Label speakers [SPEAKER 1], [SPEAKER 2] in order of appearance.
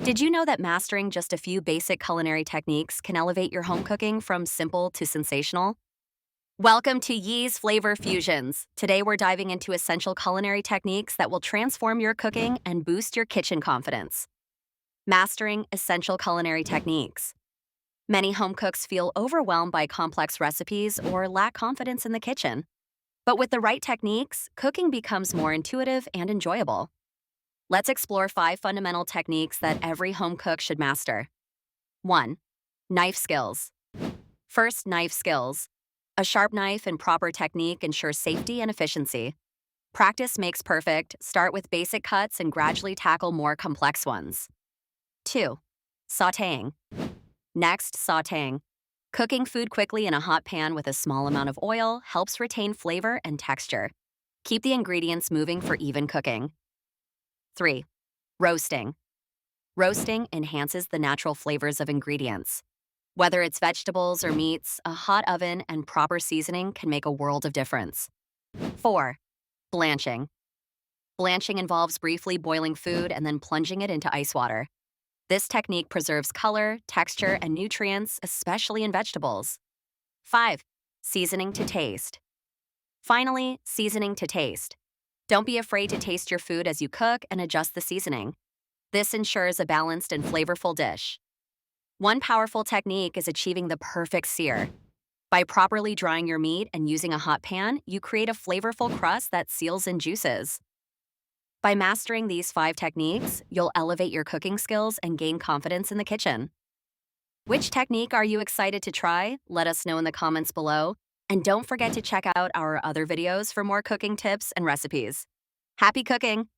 [SPEAKER 1] Did you know that mastering just a few basic culinary techniques can elevate your home cooking from simple to sensational? Welcome to Yee's Flavor Fusions. Today we're diving into essential culinary techniques that will transform your cooking and boost your kitchen confidence. Mastering essential culinary techniques. Many home cooks feel overwhelmed by complex recipes or lack confidence in the kitchen. But with the right techniques, cooking becomes more intuitive and enjoyable. Let's explore 5 fundamental techniques that every home cook should master. 1. Knife skills. First, knife skills. A sharp knife and proper technique ensure safety and efficiency. Practice makes perfect. Start with basic cuts and gradually tackle more complex ones. 2. Sautéing. Next, sautéing. Cooking food quickly in a hot pan with a small amount of oil helps retain flavor and texture. Keep the ingredients moving for even cooking. 3. Roasting. Roasting enhances the natural flavors of ingredients. Whether it's vegetables or meats, a hot oven and proper seasoning can make a world of difference. 4. Blanching. Blanching involves briefly boiling food and then plunging it into ice water. This technique preserves color, texture, and nutrients, especially in vegetables. 5. Seasoning to taste. Finally, seasoning to taste. Don't be afraid to taste your food as you cook and adjust the seasoning. This ensures a balanced and flavorful dish. One powerful technique is achieving the perfect sear. By properly drying your meat and using a hot pan, you create a flavorful crust that seals in juices. By mastering these 5 techniques, you'll elevate your cooking skills and gain confidence in the kitchen. Which technique are you excited to try? Let us know in the comments below. And don't forget to check out our other videos for more cooking tips and recipes. Happy cooking!